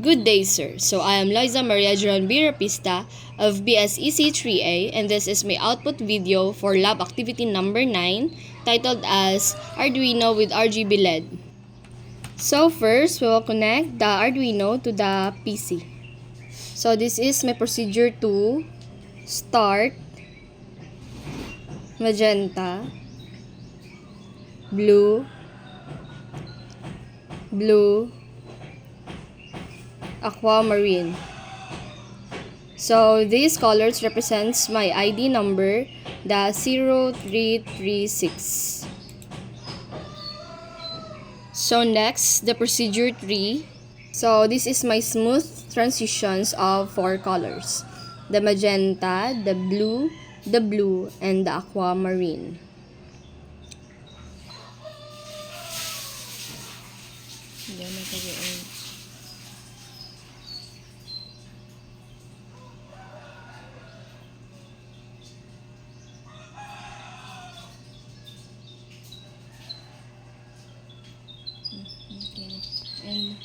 Good day, sir. So I am Liza Maria Jeron Birapista of BSEC 3A, and this is my output video for lab activity number 9 titled as Arduino with RGB LED. So first, we will connect the Arduino to the PC. So this is my procedure to start magenta, blue, aquamarine. So these colors represents my ID number, the 0336. So next, the procedure 3. So this is my smooth transitions of 4 colors. The magenta, the blue, and the aquamarine. And